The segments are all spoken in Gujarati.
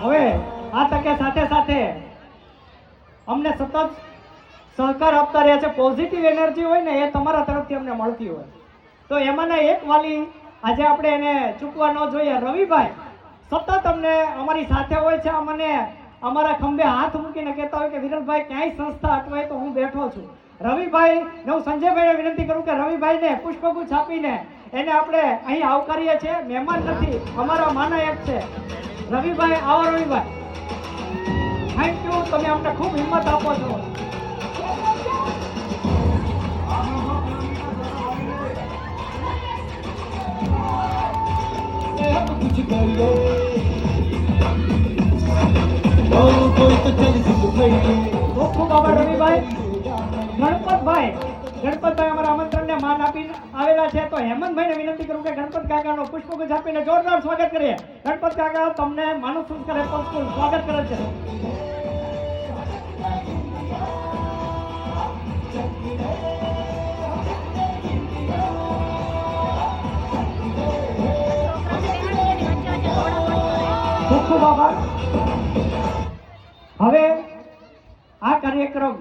હવે આ તકે સાથે સાથે અમને સતત સહકાર આપતા રહ્યા છે. પોઝિટિવ એનર્જી હોય ને એ તમારા તરફથી અમને મળતી હોય તો એમાંના એક વાલી આજે આપણે એને ચૂકવા ન જોઈએ. રવિભાઈ સતત અમને અમારી સાથે હોય છે. અમને અમારા ખંભે હાથ મૂકીને કહેતા હોય કે વિરલભાઈ ક્યાંય સંસ્થા અટવાય તો હું બેઠો છું. રવિભાઈ ને હું સંજયભાઈને વિનંતી કરું કે રવિભાઈને પુષ્પગુચ્છ આપીને એને આપણે અહીં આવકારીએ છીએ. મહેમાન નથી, અમારા માના એક છે. રવિભાઈ આવો. રવિભાઈ થેન્ક યુ, તમે અમને ખૂબ હિંમત આપો છો. ખૂબ ખૂબ આભાર રવિભાઈ. ગણપતભાઈ અમારા આમંત્રણને માન આપીને આવેલા છે તો હેમંતભાઈને વિનંતી કરું કે ગણપત કાકાનો પુષ્પગુચ્છ આપીને જોરદાર સ્વાગત કરીએ. ગણપત કાકા તમને માનવ સંસ્કાર એપલ સ્વાગત કરે છે. ખૂબ ખૂબ આભાર. હવે આ કાર્યક્રમ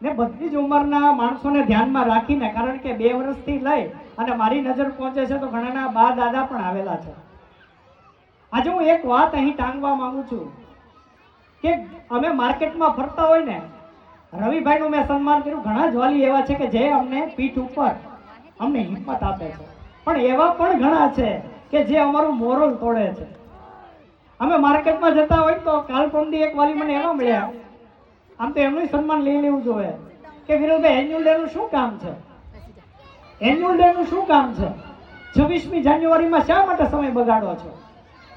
ને બધી જ ઉંમરના માણસોને ધ્યાનમાં રાખીને, કારણ કે 2 વર્ષથી લઈ અને મારી નજર પહોંચે છે તો ઘણાના બા દાદા પણ આવેલા છે. આજે હું એક વાત અહીં ટાંગવા માંગુ છું કે અમે માર્કેટમાં ફરતા હોય ને, રવિભાઈનું મેં સન્માન કર્યું. ઘણા જ વાલી એવા છે કે જે અમને પીઠ ઉપર અમને હિંમત આપે છે, પણ એવા પણ ઘણા છે કે જે અમારું મોરલ તોડે છે. અમે માર્કેટમાં જતા હોય તો કાલ પરમદી એક વાલી મને એવા મળ્યા, આમ તો એમનું સન્માન લઈ લેવું જોઈએ કે વિરલભાઈ એન્યુઅલ ડે નું શું કામ છે? એન્યુઅલ ડે નું શું કામ છે? 26મી જાન્યુઆરીમાં શા માટે સમય બગાડો છો?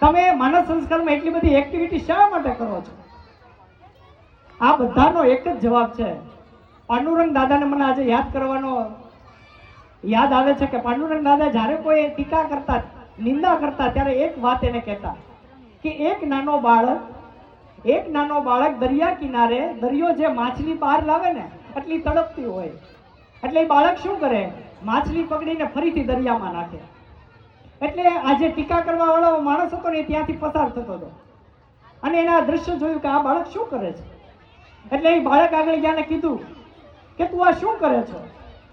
તમે માનવ સંસ્કારમાં એટલી બધી એક્ટિવિટી શા માટે કરો છો? આ બધાનો એક જ જવાબ છે. પાંડુરંગ દાદાને મને આજે યાદ કરવાનો યાદ આવે છે કે પાંડુરંગ દાદા જ્યારે કોઈ ટીકા કરતા, નિંદા કરતા ત્યારે એક વાત એને કહેતા કે એક નાનો બાળક દરિયા કિનારે દરિયો જે માછલી બહાર લાવે ને એટલી તડપતી હોય, એટલે એ બાળક શું કરે? માછલી પકડીને ફરીથી દરિયામાં નાખે. એટલે આજે ટીકા કરવા વાળો માણસ હતો ને ત્યાંથી પસાર થતો હતો અને એના દ્રશ્ય જોયું કે આ બાળક શું કરે છે. એટલે એ બાળક આગળ ગયા ને કીધું કે તું આ શું કરે છો?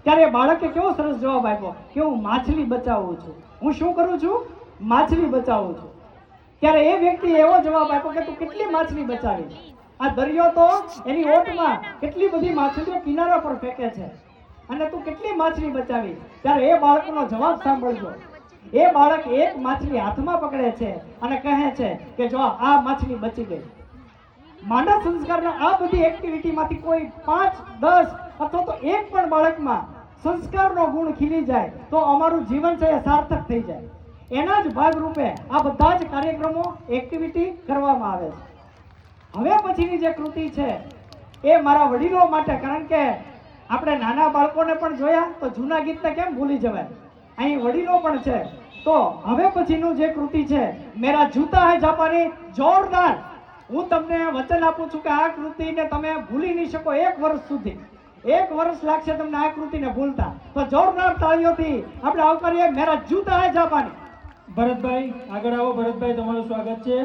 ત્યારે એ બાળકે કેવો સરસ જવાબ આપ્યો કે હું માછલી બચાવું છું. હું શું કરું છું? માછલી બચાવું છું. ત્યારે એ વ્યક્તિ એવો જવાબ આપ્યો કે તું કેટલી માછલી બચાવી? આ દરિયો તો એની ઓટમાં કેટલી બધી માછલીઓ કિનારા પર ફેંકે છે અને તું કેટલી માછલી બચાવી? ત્યારે એ બાળકનો જવાબ સાંભળજો. એ બાળક એક માછલી હાથમાં પકડે છે અને કહે છે કે જો આ માછલી બચી ગઈ. માનવ સંસ્કારના આ બધી એક્ટિવિટીમાંથી કોઈ 5, 10 અથવા તો એક પણ બાળકમાં સંસ્કારનો ગુણ ખીલી જાય તો અમારું જીવન છે એ સાર્થક થઈ જાય. એના જ ભાગરૂપે આ બધા જ કાર્યક્રમો, એક્ટિવિટી કરવામાં આવે છે. હવે પછીની જે કૃતિ છે એ મારા વડીલો માટે, કારણ કે આપણે નાના બાળકોને પણ જોયા તો જૂના ગીતને કેમ ભૂલી જવાય, અહીં વડીલો પણ છે. તો હવે પછીનું જે કૃતિ છે મેરા જૂતા હે જાપાની, જોરદાર હું તમને વચન આપું છું કે આ કૃતિને તમે ભૂલી નહીં શકો 1 વર્ષ સુધી. 1 વર્ષ લાગશે તમને આ કૃતિને ભૂલતા. તો જોરદાર તાળીઓથી આપણે આવકારીએ મેરા જૂતા હે જાપાની. ભરતભાઈ આગળ આવો. ભરતભાઈ તમારું સ્વાગત છે.